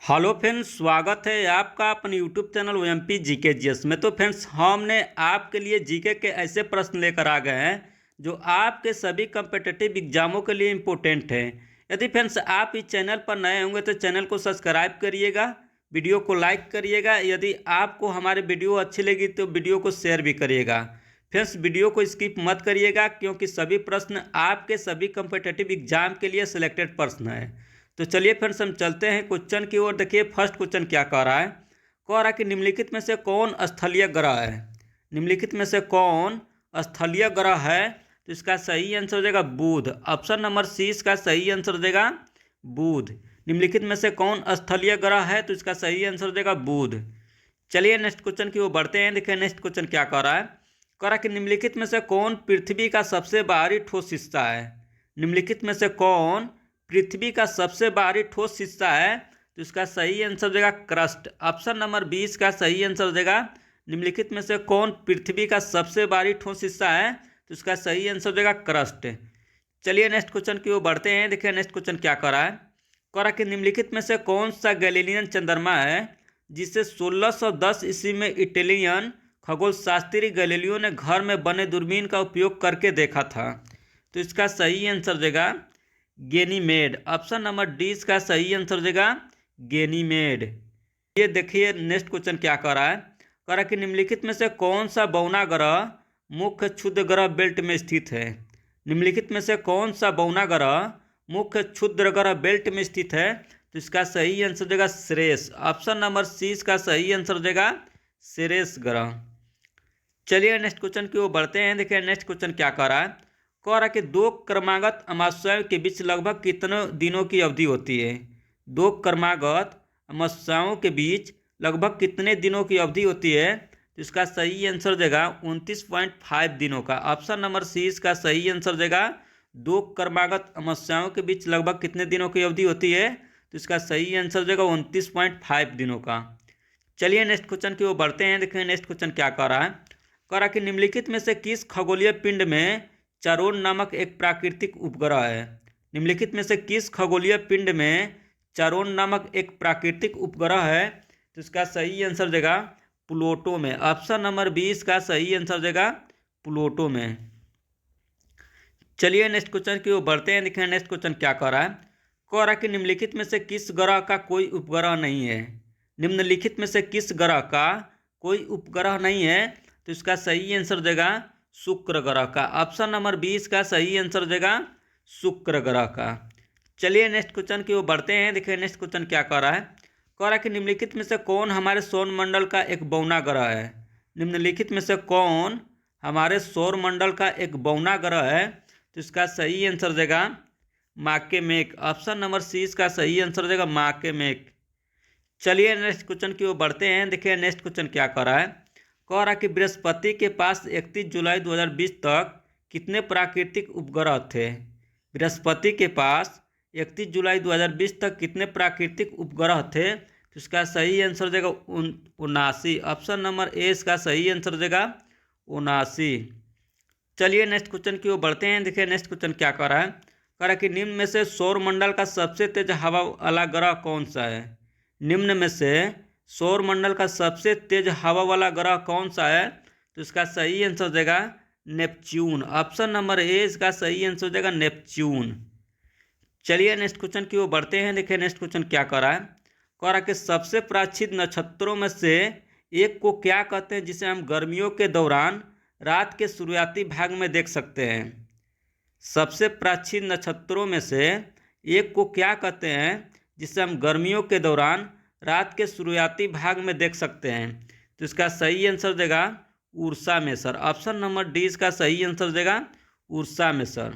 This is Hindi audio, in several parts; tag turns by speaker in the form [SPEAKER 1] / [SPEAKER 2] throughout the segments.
[SPEAKER 1] हेलो फ्रेंड्स, स्वागत है आपका अपने YouTube channel OMP GK GS में। तो फ्रेंड्स, हमने आपके लिए जीके के ऐसे प्रश्न लेकर आ गए हैं जो आपके सभी कम्पिटिटिव एग्जामों के लिए इम्पोर्टेंट हैं। यदि फ्रेंड्स आप इस चैनल पर नए होंगे तो चैनल को सब्सक्राइब करिएगा, वीडियो को लाइक करिएगा। यदि आपको हमारी वीडियो अच्छी लगी तो वीडियो को शेयर भी करिएगा। फ्रेंड्स, वीडियो को स्किप मत करिएगा क्योंकि सभी प्रश्न आपके सभी कम्पिटिटिव एग्जाम के लिए सिलेक्टेड प्रश्न है। तो चलिए फ्रेंड्स, हम चलते हैं क्वेश्चन की ओर। देखिए फर्स्ट क्वेश्चन क्या कह रहा है। कह रहा है कि निम्नलिखित में से कौन स्थलीय ग्रह है। निम्नलिखित में से कौन स्थलीय ग्रह है। तो इसका सही आंसर हो जाएगा बुध। ऑप्शन नंबर सी इसका सही आंसर हो जाएगा बुध। निम्नलिखित में से कौन स्थलीय ग्रह है, तो इसका सही आंसर हो जाएगा बुध। चलिए नेक्स्ट क्वेश्चन की ओर बढ़ते हैं। देखिए नेक्स्ट क्वेश्चन क्या कह रहा है। कह रहा है कि निम्नलिखित में से कौन पृथ्वी का सबसे बाहरी ठोस हिस्सा है। निम्नलिखित में से कौन पृथ्वी का सबसे बाहरी ठोस हिस्सा है, तो इसका सही आंसर हो जाएगा क्रस्ट। ऑप्शन नंबर 20 का सही आंसर हो जाएगा निम्नलिखित में से कौन पृथ्वी का सबसे बाहरी ठोस हिस्सा है, तो इसका सही आंसर हो जाएगा क्रस्ट। चलिए नेक्स्ट क्वेश्चन की ओर बढ़ते हैं। देखिए नेक्स्ट क्वेश्चन क्या कर रहा है। कह रहा है कि निम्नलिखित में से कौन सा गैलीलियन चंद्रमा है जिसे 1610 ईस्वी में इटालियन खगोल शास्त्री गैलीलियो ने घर में बने दूरबीन का उपयोग करके देखा था। तो इसका सही आंसर हो जाएगा गेनीमेड। ऑप्शन नंबर डी इसका सही आंसर हो जाएगा गेनीमेड। ये देखिए नेक्स्ट क्वेश्चन क्या कर रहा है। कह रहा है कि निम्नलिखित में से कौन सा बौना ग्रह मुख्य क्षुद्र ग्रह बेल्ट में स्थित है। निम्नलिखित में से कौन सा बौना ग्रह मुख्य क्षुद्र ग्रह बेल्ट में स्थित है, तो इसका सही आंसर हो जाएगा सेरेस। ऑप्शन नंबर सी इसका सही आंसर हो जाएगा सेरेस ग्रह। चलिए नेक्स्ट क्वेश्चन की ओर बढ़ते हैं। देखिए नेक्स्ट क्वेश्चन क्या कह रहा है। कह रहा है कि दो क्रमागत अमावस्याओं के बीच लगभग कितने दिनों की अवधि होती है। दो क्रमागत अमावस्याओं के बीच लगभग कितने दिनों की अवधि होती है, तो इसका सही आंसर हो जाएगा 29.5 दिनों का। ऑप्शन नंबर सी इसका सही आंसर हो जाएगा दो क्रमागत अमावस्याओं के बीच लगभग कितने दिनों की अवधि होती है, तो इसका सही आंसर हो जाएगा 29.5 दिनों का। चलिए नेक्स्ट क्वेश्चन की ओर बढ़ते हैं। देखिए नेक्स्ट क्वेश्चन क्या कह रहा है। कह रहा है कि निम्नलिखित में से किस खगोलीय पिंड में चारोन नामक एक प्राकृतिक उपग्रह है। निम्नलिखित में से किस खगोलीय पिंड में चारोन नामक एक प्राकृतिक उपग्रह है, तो इसका सही आंसर देगा प्लूटो में। ऑप्शन नंबर 20 का सही आंसर देगा प्लूटो में। चलिए नेक्स्ट क्वेश्चन की ओर बढ़ते हैं। देखिए नेक्स्ट क्वेश्चन क्या कह रहा है। कह रहा है कि निम्नलिखित में से किस ग्रह का कोई उपग्रह नहीं है। निम्नलिखित में से किस ग्रह का कोई उपग्रह नहीं है, तो इसका सही आंसर देगा शुक्र ग्रह का। ऑप्शन नंबर 20 का सही आंसर देगा शुक्र ग्रह का। चलिए नेक्स्ट क्वेश्चन की ओर बढ़ते हैं। देखिए नेक्स्ट क्वेश्चन क्या कह रहा है। कह रहा है कि निम्नलिखित में से कौन हमारे सौरमंडल का एक बौना ग्रह है। निम्नलिखित में से कौन हमारे सौरमंडल का एक बौना ग्रह है, तो इसका सही आंसर देगा मार्केमेक। ऑप्शन नंबर सी इसका सही आंसर देगा मार्केमेक। चलिए नेक्स्ट क्वेश्चन की ओर बढ़ते हैं। देखिए नेक्स्ट क्वेश्चन क्या कह रहा है। कह रहा कि बृहस्पति के पास 31 जुलाई 2020 तक कितने प्राकृतिक उपग्रह थे। बृहस्पति के पास 31 जुलाई 2020 तक कितने प्राकृतिक उपग्रह थे, तो इसका सही आंसर देगा 79। ऑप्शन नंबर ए इसका सही आंसर देगा 79। चलिए नेक्स्ट क्वेश्चन की ओर बढ़ते हैं। देखिए नेक्स्ट क्वेश्चन क्या कह रहा है। कह रहा कि निम्न में से सौरमंडल का सबसे तेज हवा वाला ग्रह कौन सा है। निम्न में से सौरमंडल का सबसे तेज हवा वाला ग्रह कौन सा है, तो इसका सही आंसर देगा नेपच्यून। ऑप्शन नंबर ए इसका सही आंसर देगा नेपच्यून। चलिए नेक्स्ट क्वेश्चन की ओर बढ़ते हैं। देखिए नेक्स्ट क्वेश्चन क्या कर रहा है। कह रहा है कि सबसे प्राचीन नक्षत्रों में से एक को क्या कहते हैं जिसे हम गर्मियों के दौरान रात के शुरुआती भाग में देख सकते हैं। सबसे प्राचीन नक्षत्रों में से एक को क्या कहते हैं जिसे हम गर्मियों के दौरान रात के शुरुआती भाग में देख सकते हैं, तो इसका सही आंसर देगा Ursa Major. Option number D इसका सही आंसर देगा उर्सा मेसर।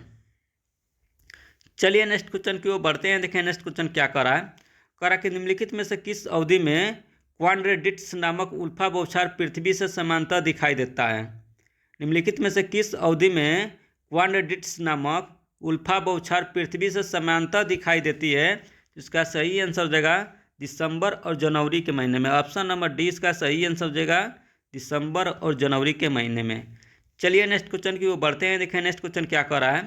[SPEAKER 1] चलिए नेक्स्ट क्वेश्चन की ओर बढ़ते हैं। देखें नेक्स्ट क्वेश्चन क्या कर रहा है। कह रहा कि निम्नलिखित में से किस अवधि में क्वाड्रेटिक्स नामक उल्फा बौछार पृथ्वी से समांतर दिखाई देता है। निम्नलिखित में से किस अवधि में क्वाड्रेटिक्स नामक उल्फा बौछार पृथ्वी से समांतर दिखाई देती है, तो इसका सही आंसर देगा दिसंबर और जनवरी के महीने में। ऑप्शन नंबर डी इसका सही आंसर देगा दिसंबर और जनवरी के महीने में। चलिए नेक्स्ट क्वेश्चन की ओर बढ़ते हैं। देखें नेक्स्ट क्वेश्चन क्या कर रहा है।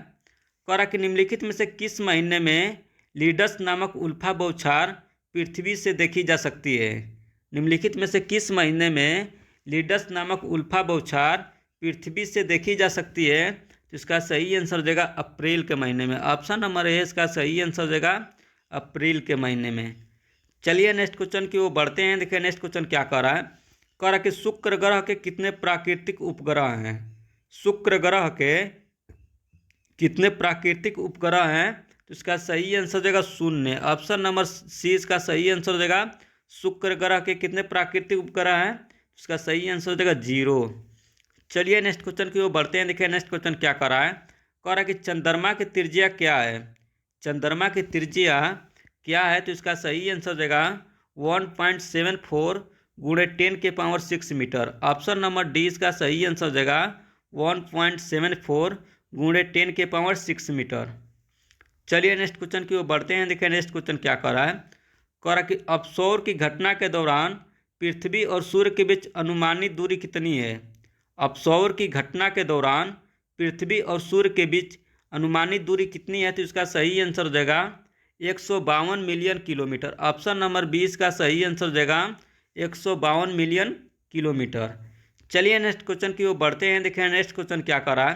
[SPEAKER 1] कह रहा कि निम्नलिखित में से किस महीने में लीडस नामक उल्फा बौछार पृथ्वी से देखी जा सकती है? निम्नलिखित में से किस महीने में लीडस नामक उल्फा बौछार पृथ्वी से देखी जा सकती है? तो इसका सही आंसर हो जाएगा अप्रैल के महीने में। ऑप्शन नंबर ए इसका सही आंसर हो जाएगा अप्रैल के महीने में। चलिए नेक्स्ट क्वेश्चन की वो बढ़ते हैं। देखिए नेक्स्ट क्वेश्चन क्या कर रहा है। कह रहा है कि शुक्र ग्रह के कितने प्राकृतिक उपग्रह हैं? शुक्र ग्रह के कितने प्राकृतिक उपग्रह हैं? तो इसका सही आंसर हो जाएगा 0। ऑप्शन नंबर सी इसका सही आंसर हो जाएगा। शुक्र ग्रह के कितने प्राकृतिक उपग्रह हैं? इसका सही आंसर हो जाएगा 0। चलिए नेक्स्ट क्वेश्चन की ओर बढ़ते हैं। देखिए नेक्स्ट क्वेश्चन क्या कर रहा है। कह रहा है कि चंद्रमा की त्रिज्या क्या है? चंद्रमा की त्रिज्या क्या है? तो इसका सही आंसर हो जाएगा 1.74 गुणे 10⁻6 मीटर। ऑप्शन नंबर डी इसका सही आंसर हो जाएगा 1.74 गुणे 10⁻6 मीटर। चलिए नेक्स्ट क्वेश्चन की ओर बढ़ते हैं। देखिए नेक्स्ट क्वेश्चन क्या कर रहा है। कह रहा है कि अपसौर की घटना के दौरान पृथ्वी और सूर्य के बीच अनुमानित दूरी कितनी है? अपसौर की घटना के दौरान पृथ्वी और सूर्य के बीच अनुमानित दूरी कितनी है? तो इसका सही आंसर हो जाएगा 152 मिलियन किलोमीटर। ऑप्शन नंबर 20 का सही आंसर हो जाएगा 152 मिलियन किलोमीटर। चलिए नेक्स्ट क्वेश्चन की ओर बढ़ते हैं। देखिए नेक्स्ट क्वेश्चन क्या कर रहा है।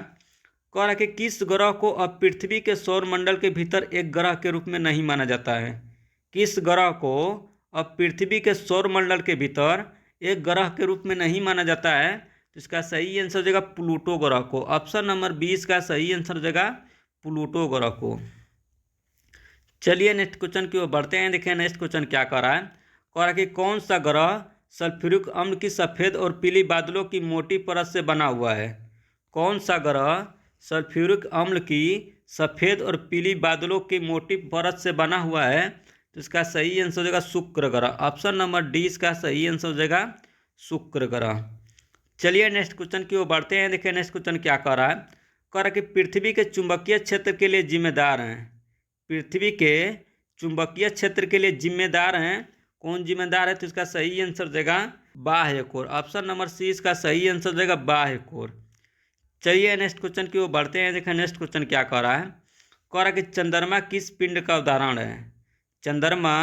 [SPEAKER 1] कह रहा है कि किस ग्रह को अब पृथ्वी के सौर मंडल के भीतर एक ग्रह के रूप में नहीं माना जाता है? किस ग्रह को अब पृथ्वी के सौर मंडल के भीतर एक ग्रह के रूप में नहीं माना जाता है? तो इसका सही आंसर हो जाएगा प्लूटो ग्रह को। ऑप्शन नंबर 20 का सही आंसर हो जाएगा प्लूटो ग्रह को। चलिए नेक्स्ट क्वेश्चन की ओर बढ़ते हैं। देखिए नेक्स्ट क्वेश्चन क्या कर रहा है। कह रहा है कि कौन सा ग्रह सल्फ्यूरिक अम्ल की सफ़ेद और पीली बादलों की मोटी परत से बना हुआ है? कौन सा ग्रह सल्फ्यूरिक अम्ल की सफ़ेद और पीली बादलों की मोटी परत से बना हुआ है? तो इसका सही आंसर हो जाएगा शुक्र ग्रह। ऑप्शन नंबर डी इसका सही आंसर हो जाएगा शुक्र ग्रह। चलिए नेक्स्ट क्वेश्चन की ओर बढ़ते हैं। देखिए नेक्स्ट क्वेश्चन क्या कर रहा है। कह रहा है कि पृथ्वी के चुंबकीय क्षेत्र के लिए जिम्मेदार हैं। पृथ्वी के चुंबकीय क्षेत्र के लिए जिम्मेदार हैं कौन जिम्मेदार है? तो इसका सही आंसर देगा बाह्य कोर। ऑप्शन नंबर सी इसका सही आंसर देगा बाह्य कोर। चलिए नेक्स्ट क्वेश्चन की ओर बढ़ते हैं। देखिए नेक्स्ट क्वेश्चन क्या कर रहा है। कह रहा है कि चंद्रमा किस पिंड का उदाहरण है? चंद्रमा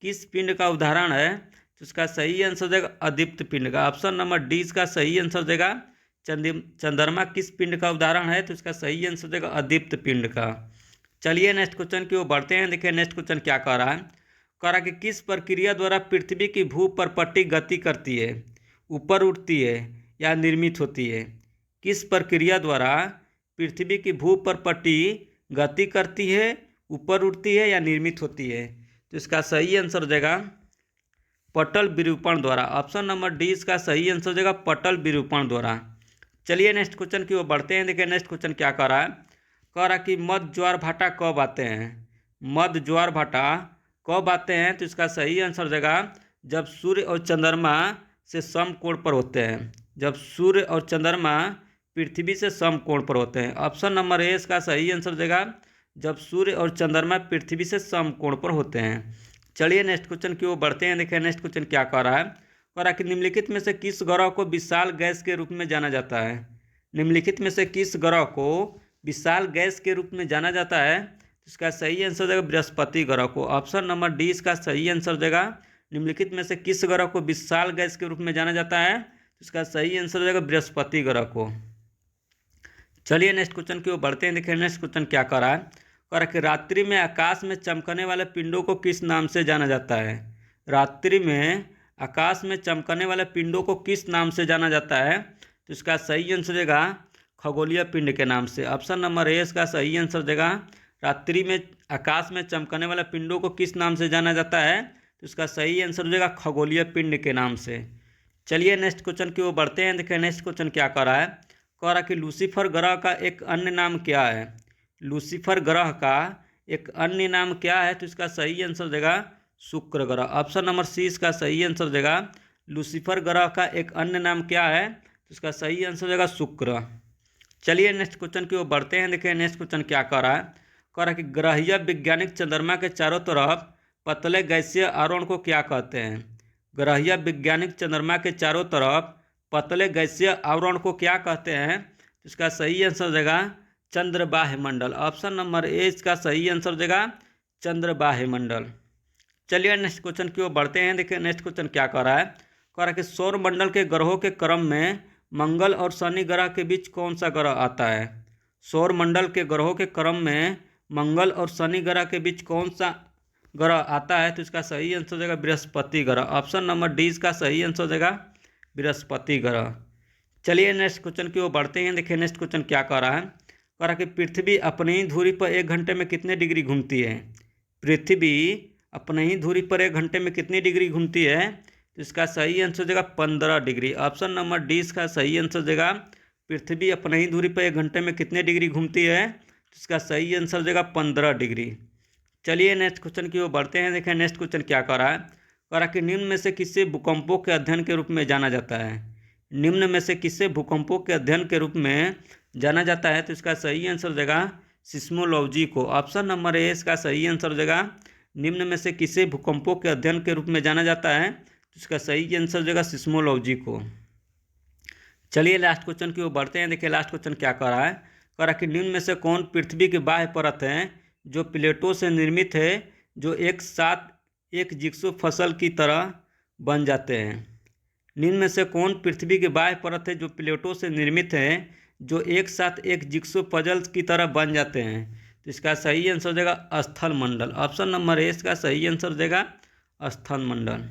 [SPEAKER 1] किस पिंड का उदाहरण है? तो इसका सही आंसर देगा अदीप्त पिंड का। ऑप्शन नंबर डी इसका सही आंसर देगा चंद्रमा किस पिंड का उदाहरण है? तो इसका सही आंसर देगा अदीप्त पिंड का। चलिए नेक्स्ट क्वेश्चन की ओर बढ़ते हैं। देखिए नेक्स्ट क्वेश्चन क्या कह रहा है। कह रहा है कि किस प्रक्रिया द्वारा पृथ्वी की भूपर्पट्टी गति करती है, ऊपर उठती है या निर्मित होती है? किस प्रक्रिया द्वारा पृथ्वी की भूपर्पट्टी गति करती है, ऊपर उठती है या निर्मित होती है? तो इसका सही आंसर हो जाएगा पटल विरूपण द्वारा। ऑप्शन नंबर डी इसका सही आंसर हो जाएगा पटल विरूपण द्वारा। चलिए नेक्स्ट क्वेश्चन की ओर बढ़ते हैं। देखिए नेक्स्ट क्वेश्चन क्या कह रहा है। कह रहा कि मध्य ज्वार भाटा कब आते हैं? मध्य ज्वार भाटा कब आते हैं? तो इसका सही आंसर हो जाएगा जब सूर्य और चंद्रमा से समकोण पर होते हैं। जब सूर्य और चंद्रमा पृथ्वी से समकोण पर होते हैं। ऑप्शन नंबर ए इसका सही आंसर देगा जब सूर्य और चंद्रमा पृथ्वी से समकोण पर होते हैं। चलिए नेक्स्ट क्वेश्चन की ओर बढ़ते हैं। देखिए नेक्स्ट क्वेश्चन क्या कह रहा है। कह रहा कि निम्नलिखित में से किस ग्रह को विशाल गैस के रूप में जाना जाता है? निम्नलिखित में से किस ग्रह को विशाल गैस के रूप में जाना जाता है? इसका सही आंसर देगा बृहस्पति ग्रह को। ऑप्शन नंबर डी इसका सही आंसर देगा निम्नलिखित में से किस ग्रह को विशाल गैस के रूप में जाना जाता है? इसका सही आंसर देगा बृहस्पति ग्रह को। चलिए नेक्स्ट क्वेश्चन की ओर बढ़ते हैं। देखिए नेक्स्ट क्वेश्चन क्या कर रहा है। कह रहा है कि रात्रि में आकाश में चमकने वाले पिंडों को किस नाम से जाना जाता है? रात्रि में आकाश में चमकने वाले पिंडों को किस नाम से जाना जाता है? तो इसका सही आंसर देगा खगोलीय पिंड के नाम से। ऑप्शन नंबर ए इसका सही आंसर देगा रात्रि में आकाश में चमकने वाले पिंडों को किस नाम से जाना जाता है? तो इसका सही आंसर हो जाएगा खगोलीय पिंड के नाम से। चलिए नेक्स्ट क्वेश्चन की ओर बढ़ते हैं। देखिए नेक्स्ट क्वेश्चन क्या कर रहा है। कह रहा कि लूसीफर ग्रह का एक अन्य नाम क्या है? लूसीफर ग्रह का एक अन्य नाम क्या है? तो इसका सही आंसर देगा शुक्र ग्रह। ऑप्शन नंबर सी इसका सही आंसर देगा लूसीफर ग्रह का एक अन्य नाम क्या है? तो इसका सही आंसर देगा शुक्र। चलिए नेक्स्ट क्वेश्चन की ओर बढ़ते हैं। देखिए नेक्स्ट क्वेश्चन क्या कर रहा है। कह रहा कि ग्रहीय वैज्ञानिक चंद्रमा के चारों तरफ पतले गैसीय आवरण को क्या कहते हैं? ग्रहीय वैज्ञानिक चंद्रमा के चारों तरफ पतले गैसीय आवरण को क्या कहते हैं? इसका सही आंसर देगा चंद्रबाह्य मंडल। ऑप्शन नंबर ए इसका सही आंसर देगा चंद्रबाह्य मंडल। चलिए नेक्स्ट क्वेश्चन की ओर बढ़ते हैं। देखिए नेक्स्ट क्वेश्चन क्या कह रहा है। कह रहा है कि सौर मंडल के ग्रहों के क्रम में मंगल और शनि ग्रह के बीच कौन सा ग्रह आता है। सौर मंडल के ग्रहों के क्रम में मंगल और शनि ग्रह के बीच कौन सा ग्रह आता है, तो इसका सही आंसर हो जाएगा बृहस्पति ग्रह। ऑप्शन नंबर डी इसका सही आंसर हो जाएगा बृहस्पति ग्रह। चलिए नेक्स्ट क्वेश्चन की ओर बढ़ते हैं। देखिए नेक्स्ट क्वेश्चन क्या कह रहा है। कह रहा है कि पृथ्वी अपनी ही धुरी पर 1 घंटे में कितने डिग्री घूमती है। पृथ्वी अपने ही धुरी पर 1 घंटे में कितनी डिग्री घूमती है, तो इसका सही आंसर हो जाएगा 15 डिग्री। ऑप्शन नंबर डी इसका सही आंसर हो जाएगा पृथ्वी अपने ही धुरी पर 1 घंटे में कितने डिग्री घूमती है, तो इसका सही आंसर हो जाएगा 15 डिग्री। चलिए नेक्स्ट क्वेश्चन की ओर बढ़ते हैं। देखें नेक्स्ट क्वेश्चन क्या कह रहा है। कह रहा है कि निम्न में से किसे भूकंपों के अध्ययन के रूप में जाना जाता है। निम्न में से किसे भूकंपों के अध्ययन के रूप में जाना जाता है, तो इसका सही आंसर हो जाएगा सिस्मोलॉजी को। ऑप्शन नंबर ए इसका सही आंसर हो जाएगा निम्न में से किसे भूकंपों के अध्ययन के रूप में जाना जाता है, तो इसका सही आंसर हो जाएगा सिस्मोलॉजी को। चलिए लास्ट क्वेश्चन की ओर बढ़ते हैं। देखिए लास्ट क्वेश्चन क्या कह रहा है। कह रहा है कि निम्न में से कौन पृथ्वी की बाह्य परत है जो प्लेटों से निर्मित है, जो एक साथ एक जिग्सो फसल की तरह बन जाते हैं। निम्न में से कौन पृथ्वी की बाह्य परत है जो प्लेटों से निर्मित है, जो एक साथ एक जिग्सो पजल की तरह बन जाते हैं, तो इसका सही आंसर हो जाएगा स्थल मंडल। ऑप्शन नंबर ए इसका सही आंसर हो जाएगा स्थल मंडल।